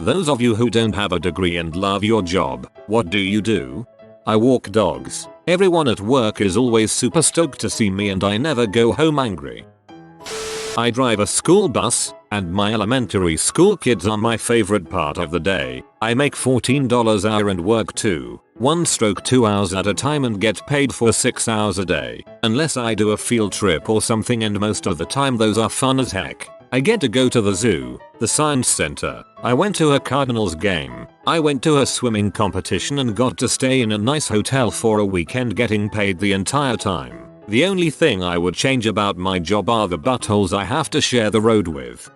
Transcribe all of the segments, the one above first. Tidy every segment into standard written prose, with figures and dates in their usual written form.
Those of you who don't have a degree and love your job, what do? I walk dogs. Everyone at work is always super stoked to see me and I never go home angry. I drive a school bus, and my elementary school kids are my favorite part of the day. I make $14 an hour and work 2 hours at a time and get paid for 6 hours a day. Unless I do a field trip or something, and most of the time those are fun as heck. I get to go to the zoo, the science center. I went to a Cardinals game. I went to a swimming competition and got to stay in a nice hotel for a weekend getting paid the entire time. The only thing I would change about my job are the buttholes I have to share the road with.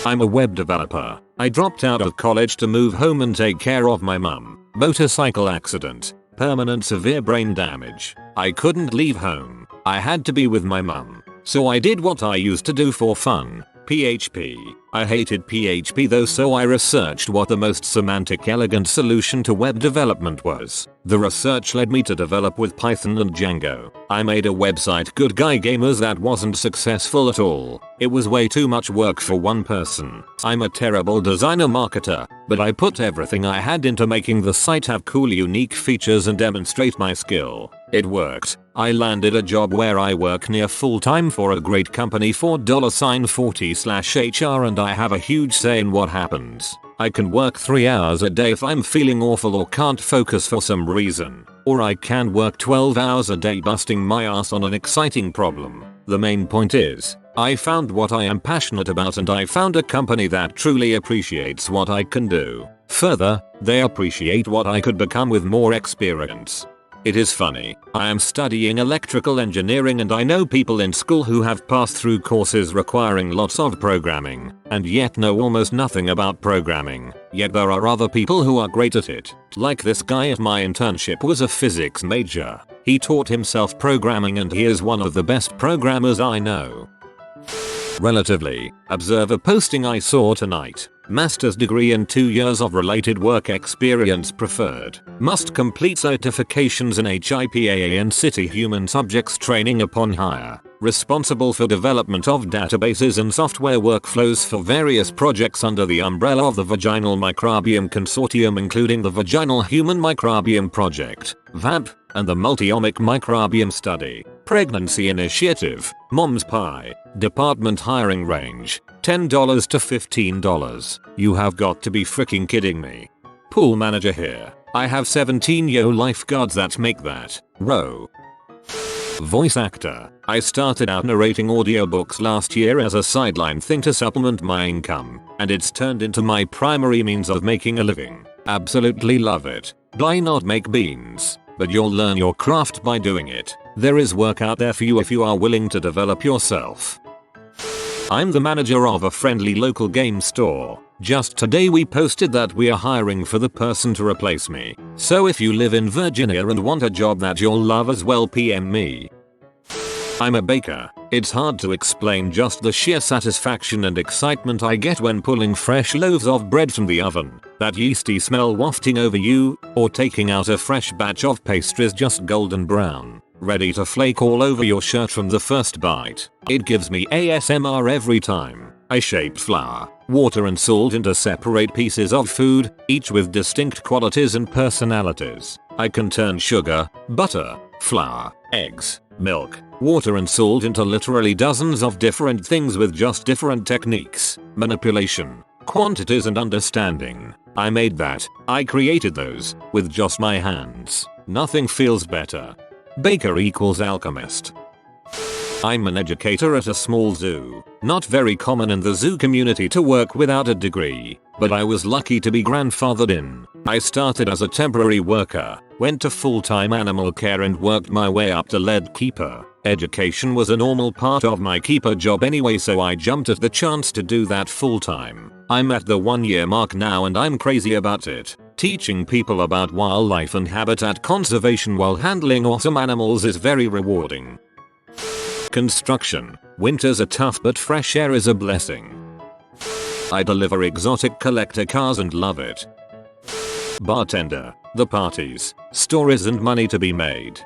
I'm a web developer. I dropped out of college to move home and take care of my mum. Motorcycle accident. Permanent severe brain damage. I couldn't leave home. I had to be with my mum. So I did what I used to do for fun. PHP. I hated PHP though, so I researched what the most semantic elegant solution to web development was. The research led me to develop with Python and Django. I made a website, Good Guy Gamers, that wasn't successful at all. It was way too much work for one person. I'm a terrible designer marketer, but I put everything I had into making the site have cool unique features and demonstrate my skill. It worked. I landed a job where I work near full time for a great company for $40/HR, and I have a huge say in what happens. I can work 3 hours a day if I'm feeling awful or can't focus for some reason. Or I can work 12 hours a day busting my ass on an exciting problem. The main point is, I found what I am passionate about, and I found a company that truly appreciates what I can do. Further, they appreciate what I could become with more experience. It is funny, I am studying electrical engineering and I know people in school who have passed through courses requiring lots of programming, and yet know almost nothing about programming. Yet there are other people who are great at it. Like this guy at my internship was a physics major. He taught himself programming and he is one of the best programmers I know. Relatively, observe a posting I saw tonight. Master's degree and 2 years of related work experience preferred. Must complete certifications in HIPAA and City Human Subjects training upon hire. Responsible for development of databases and software workflows for various projects under the umbrella of the Vaginal Microbiome Consortium, including the Vaginal Human Microbiome Project, VAMP, and the Multiomic Microbiome Study. Pregnancy Initiative, Mom's Pie. Department hiring range, $10 to $15. You have got to be freaking kidding me. Pool manager here. I have 17 lifeguards that make that. Row. Voice actor. I started out narrating audiobooks last year as a sideline thing to supplement my income, and it's turned into my primary means of making a living. Absolutely love it. Why not make beans? But you'll learn your craft by doing it. There is work out there for you if you are willing to develop yourself. I'm the manager of a friendly local game store. Just today we posted that we are hiring for the person to replace me. So if you live in Virginia and want a job that you'll love as well, PM me. I'm a baker. It's hard to explain just the sheer satisfaction and excitement I get when pulling fresh loaves of bread from the oven, that yeasty smell wafting over you, or taking out a fresh batch of pastries just golden brown, ready to flake all over your shirt from the first bite. It gives me ASMR every time. I shape flour, water and salt into separate pieces of food, each with distinct qualities and personalities. I can turn sugar, butter, flour, eggs, milk, water and salt into literally dozens of different things with just different techniques, manipulation, quantities and understanding. I made that. I created those, with just my hands. Nothing feels better. Baker equals alchemist. I'm an educator at a small zoo. Not very common in the zoo community to work without a degree, but I was lucky to be grandfathered in. I started as a temporary worker, went to full-time animal care and worked my way up to lead keeper. Education was a normal part of my keeper job anyway, so I jumped at the chance to do that full-time. I'm at the 1-year mark now and I'm crazy about it. Teaching people about wildlife and habitat conservation while handling awesome animals is very rewarding. Construction. Winters are tough but fresh air is a blessing. I deliver exotic collector cars and love it. Bartender. The parties, stories and money to be made.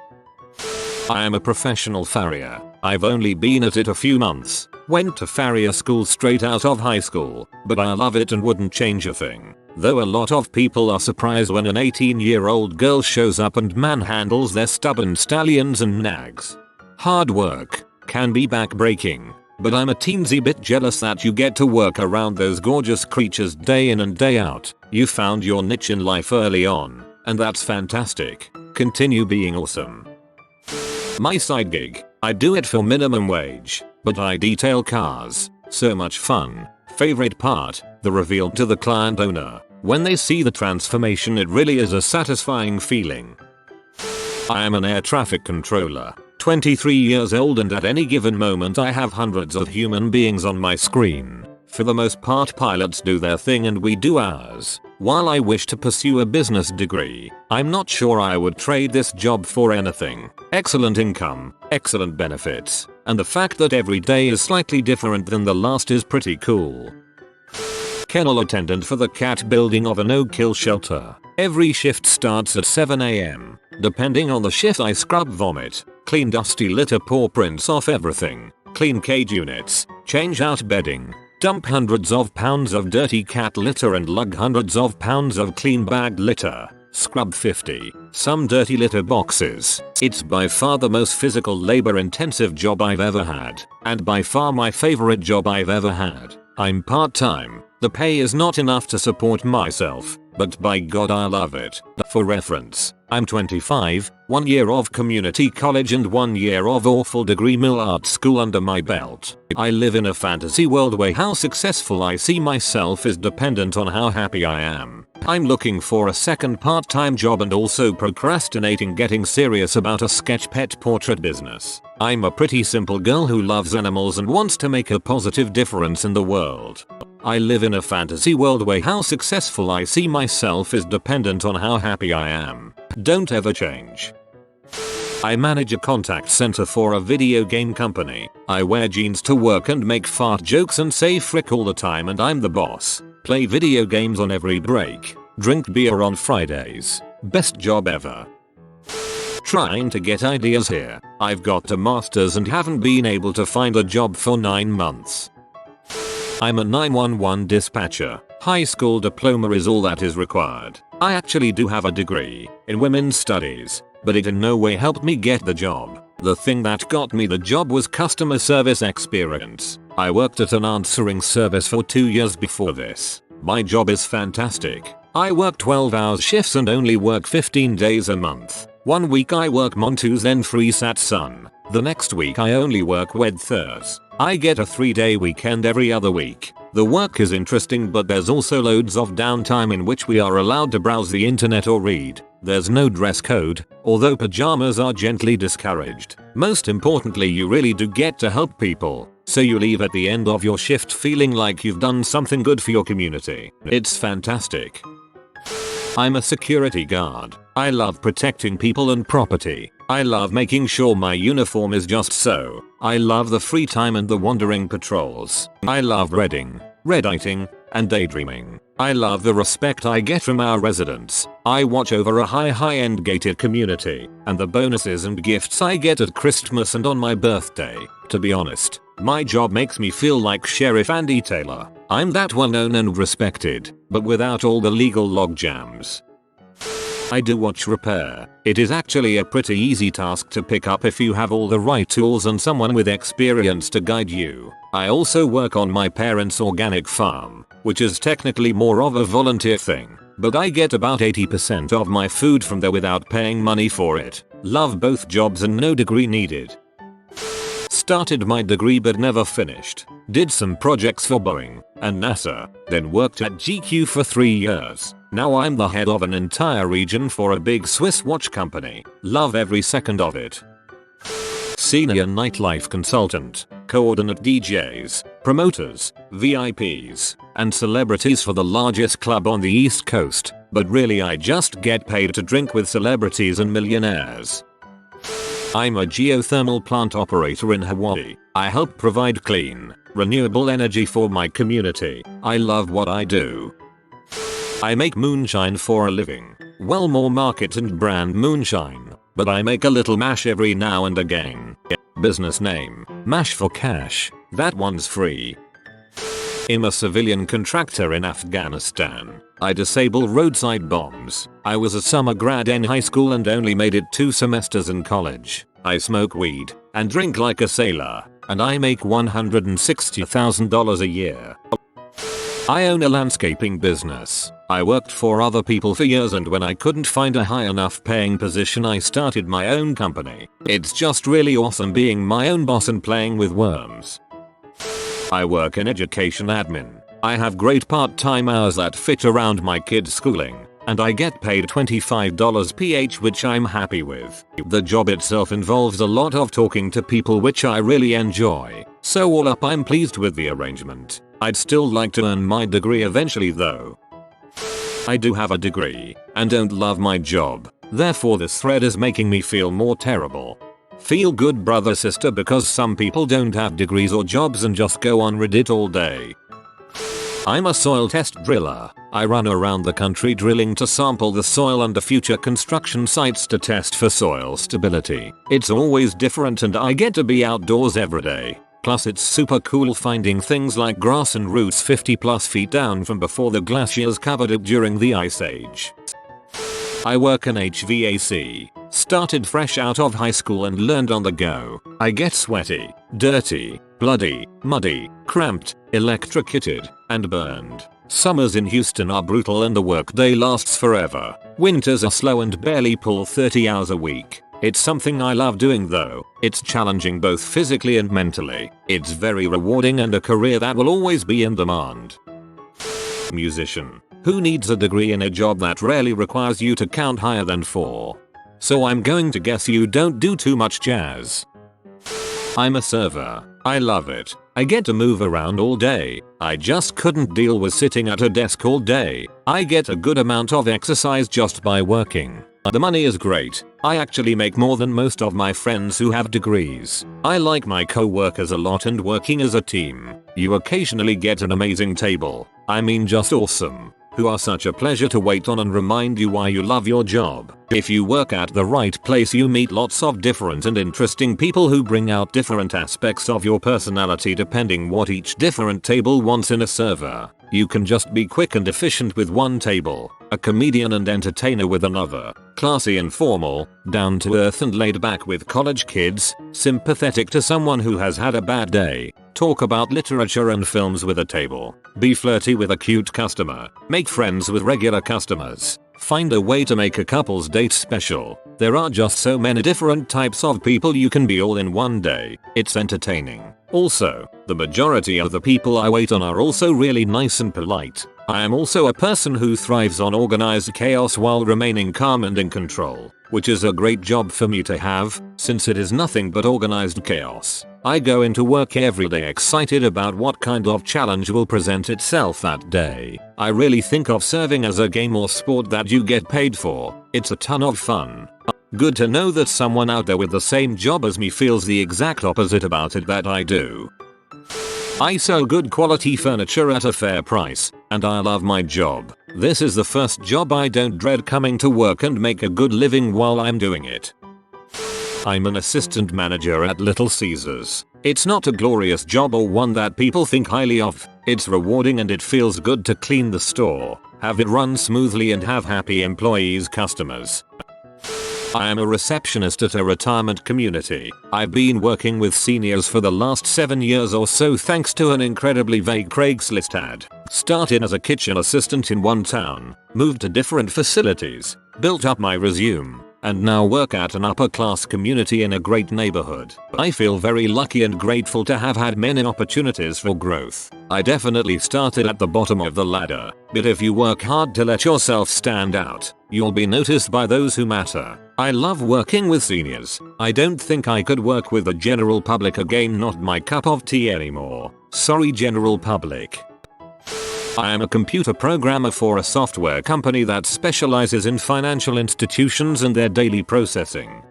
I am a professional farrier. I've only been at it a few months, Went to Farrier School straight out of high school, but I love it and wouldn't change a thing. Though a lot of people are surprised when an 18-year-old girl shows up and manhandles their stubborn stallions and nags. Hard work can be backbreaking, but I'm a teensy bit jealous that you get to work around those gorgeous creatures day in and day out. You found your niche in life early on, and that's fantastic. Continue being awesome. My side gig, I do it for minimum wage, but I detail cars. So much fun. Favorite part, the reveal to the client owner. When they see the transformation, it really is a satisfying feeling. I am an air traffic controller, 23 years old, and at any given moment I have hundreds of human beings on my screen. For the most part, pilots do their thing and we do ours. While I wish to pursue a business degree, I'm not sure I would trade this job for anything. Excellent income, excellent benefits, and the fact that every day is slightly different than the last is pretty cool. Kennel attendant for the cat building of a no-kill shelter. Every shift starts at 7 AM. Depending on the shift, I scrub vomit, clean dusty litter paw prints off everything, clean cage units, change out bedding, dump hundreds of pounds of dirty cat litter and lug hundreds of pounds of clean bagged litter, scrub 50 some dirty litter boxes. It's by far the most physical labor intensive job I've ever had, and by far my favorite job I've ever had. I'm part-time. The pay is not enough to support myself, but by God I love it. For reference, I'm 25, 1 year of community college and 1 year of awful degree mill art school under my belt. I live in a fantasy world where how successful I see myself is dependent on how happy I am. I'm looking for a second part-time job and also procrastinating getting serious about a sketch pet portrait business. I'm a pretty simple girl who loves animals and wants to make a positive difference in the world. I live in a fantasy world where how successful I see myself is dependent on how happy I am. Don't ever change. I manage a contact center for a video game company. I wear jeans to work and make fart jokes and say frick all the time, and I'm the boss. Play video games on every break. Drink beer on Fridays. Best job ever. Trying to get ideas here. I've got a master's and haven't been able to find a job for 9 months. I'm a 911 dispatcher. High school diploma is all that is required. I actually do have a degree in women's studies, but it in no way helped me get the job. The thing that got me the job was customer service experience. I worked at an answering service for 2 years before this. My job is fantastic. I work 12-hour shifts and only work 15 days a month. 1 week I work Montus then 3 Sat Sun. The next week I only work Wed Thurs. I get a 3-day weekend every other week. The work is interesting, but there's also loads of downtime in which we are allowed to browse the internet or read. There's no dress code, although pajamas are gently discouraged. Most importantly, you really do get to help people, so you leave at the end of your shift feeling like you've done something good for your community. It's fantastic. I'm a security guard. I love protecting people and property. I love making sure my uniform is just so. I love the free time and the wandering patrols. I love reading, rediting, and daydreaming. I love the respect I get from our residents. I watch over a high-end gated community, and the bonuses and gifts I get at Christmas and on my birthday. To be honest, my job makes me feel like Sheriff Andy Taylor. I'm that well known and respected, but without all the legal logjams. I do watch repair. It is actually a pretty easy task to pick up if you have all the right tools and someone with experience to guide you. I also work on my parents' organic farm, which is technically more of a volunteer thing, but I get about 80% of my food from there without paying money for it. Love both jobs and no degree needed. Started my degree but never finished. Did some projects for Boeing and NASA, then worked at GQ for 3 years. Now I'm the head of an entire region for a big Swiss watch company. Love every second of it. Senior nightlife consultant. Coordinate DJs, promoters, VIPs, and celebrities for the largest club on the East Coast. But really I just get paid to drink with celebrities and millionaires. I'm a geothermal plant operator in Hawaii. I help provide clean, renewable energy for my community. I love what I do. I make moonshine for a living. Well, more market and brand moonshine, but I make a little mash every now and again. Business name, Mash for Cash. That one's free. I'm a civilian contractor in Afghanistan. I disable roadside bombs. I was a summer grad in high school and only made it 2 semesters in college. I smoke weed and drink like a sailor, and I make $160,000 a year. I own a landscaping business. I worked for other people for years, and when I couldn't find a high enough paying position, I started my own company. It's just really awesome being my own boss and playing with worms. I work in education admin. I have great part-time hours that fit around my kids' schooling, and I get paid $25 PH, which I'm happy with. The job itself involves a lot of talking to people, which I really enjoy. So all up, I'm pleased with the arrangement. I'd still like to earn my degree eventually though. I do have a degree and don't love my job. Therefore this thread is making me feel more terrible. Feel good, brother sister, because some people don't have degrees or jobs and just go on Reddit all day. I'm a soil test driller. I run around the country drilling to sample the soil under future construction sites to test for soil stability. It's always different and I get to be outdoors every day. Plus it's super cool finding things like grass and roots 50+ feet down from before the glaciers covered it during the Ice Age. I work in HVAC. Started fresh out of high school and learned on the go. I get sweaty, dirty, bloody, muddy, cramped, electrocuted, and burned. Summers in Houston are brutal and the workday lasts forever. Winters are slow and barely pull 30 hours a week. It's something I love doing though. It's challenging both physically and mentally. It's very rewarding and a career that will always be in demand. Musician. Who needs a degree in a job that rarely requires you to count higher than 4? So I'm going to guess you don't do too much jazz. I'm a server. I love it. I get to move around all day. I just couldn't deal with sitting at a desk all day. I get a good amount of exercise just by working. The money is great. I actually make more than most of my friends who have degrees. I like my co-workers a lot and working as a team. You occasionally get an amazing table. I mean just awesome. Who are such a pleasure to wait on and remind you why you love your job. If you work at the right place, you meet lots of different and interesting people who bring out different aspects of your personality depending what each different table wants in a server. You can just be quick and efficient with one table, a comedian and entertainer with another, classy and formal, down to earth and laid back with college kids, sympathetic to someone who has had a bad day, talk about literature and films with a table, be flirty with a cute customer, make friends with regular customers, find a way to make a couple's date special. There are just so many different types of people you can be all in one day. It's entertaining. Also, the majority of the people I wait on are also really nice and polite. I am also a person who thrives on organized chaos while remaining calm and in control, which is a great job for me to have, since it is nothing but organized chaos. I go into work every day excited about what kind of challenge will present itself that day. I really think of serving as a game or sport that you get paid for. It's a ton of fun. Good to know that someone out there with the same job as me feels the exact opposite about it that I do. I sell good quality furniture at a fair price, and I love my job. This is the first job I don't dread coming to work and make a good living while I'm doing it. I'm an assistant manager at Little Caesars. It's not a glorious job or one that people think highly of. It's rewarding and it feels good to clean the store, have it run smoothly and have happy employees, customers. I am a receptionist at a retirement community. I've been working with seniors for the last 7 years or so thanks to an incredibly vague Craigslist ad. Started as a kitchen assistant in one town, moved to different facilities, built up my resume, and now work at an upper class community in a great neighborhood. I feel very lucky and grateful to have had many opportunities for growth. I definitely started at the bottom of the ladder, but if you work hard to let yourself stand out, you'll be noticed by those who matter. I love working with seniors. I don't think I could work with the general public again, not my cup of tea anymore. Sorry, general public. I am a computer programmer for a software company that specializes in financial institutions and their daily processing.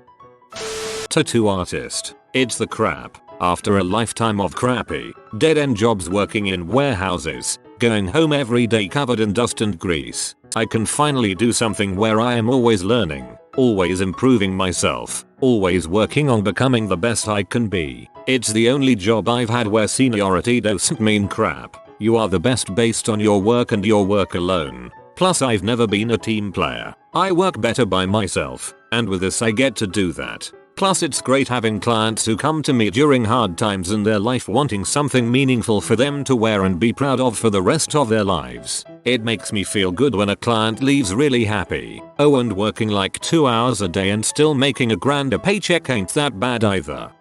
Tattoo artist. It's the crap. After a lifetime of crappy, dead-end jobs working in warehouses, going home every day covered in dust and grease, I can finally do something where I am always learning. always improving myself, always working on becoming the best I can be. It's the only job I've had where seniority doesn't mean crap. You are the best based on your work and your work alone. Plus I've never been a team player. I work better by myself, and with this I get to do that. Plus it's great having clients who come to me during hard times in their life wanting something meaningful for them to wear and be proud of for the rest of their lives. It makes me feel good when a client leaves really happy. Oh, and working like 2 hours a day and still making a grand a paycheck ain't that bad either.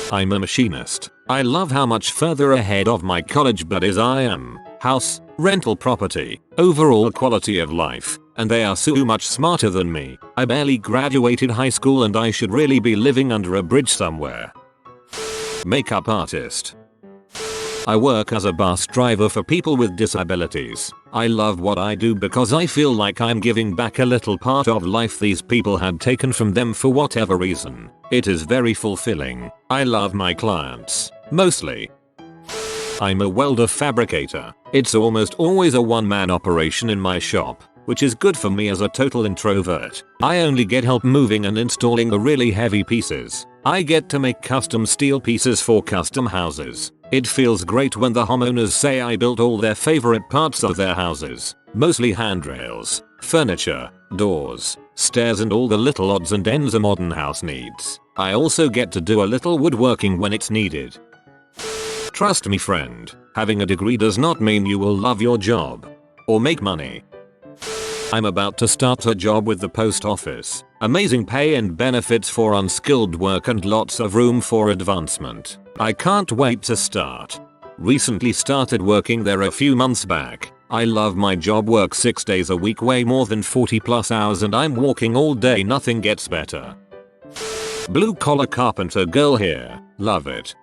I'm a machinist. I love how much further ahead of my college buddies I am. House, rental property, overall quality of life, and they are so much smarter than me. I barely graduated high school and I should really be living under a bridge somewhere. Makeup artist. I work as a bus driver for people with disabilities. I love what I do because I feel like I'm giving back a little part of life these people had taken from them for whatever reason. It is very fulfilling. I love my clients. Mostly. I'm a welder fabricator. It's almost always a one-man operation in my shop, which is good for me as a total introvert. I only get help moving and installing the really heavy pieces. I get to make custom steel pieces for custom houses. It feels great when the homeowners say I built all their favorite parts of their houses. Mostly handrails, furniture, doors, stairs and all the little odds and ends a modern house needs. I also get to do a little woodworking when it's needed. Trust me friend, having a degree does not mean you will love your job or make money. I'm about to start a job with the post office. Amazing pay and benefits for unskilled work and lots of room for advancement. I can't wait to start. Recently started working there a few months back. I love my job, work 6 days a week, way more than 40+ hours, and I'm walking all day. Nothing gets better. Blue collar carpenter girl here. Love it.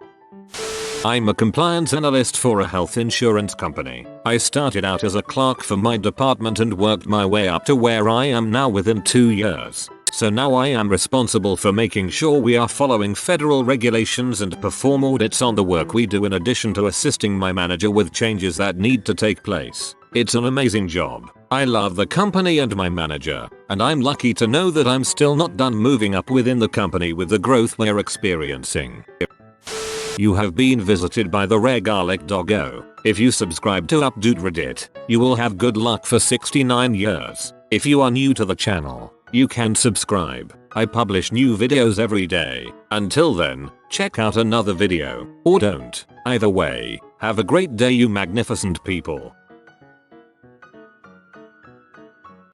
I'm a compliance analyst for a health insurance company. I started out as a clerk for my department and worked my way up to where I am now within 2 years. So now I am responsible for making sure we are following federal regulations and perform audits on the work we do, in addition to assisting my manager with changes that need to take place. It's an amazing job. I love the company and my manager, and I'm lucky to know that I'm still not done moving up within the company with the growth we're experiencing. You have been visited by the rare garlic doggo. If you subscribe to Updoot Reddit, you will have good luck for 69 years. If you are new to the channel, you can subscribe. I publish new videos every day. Until then, check out another video, or don't. Either way, have a great day you magnificent people.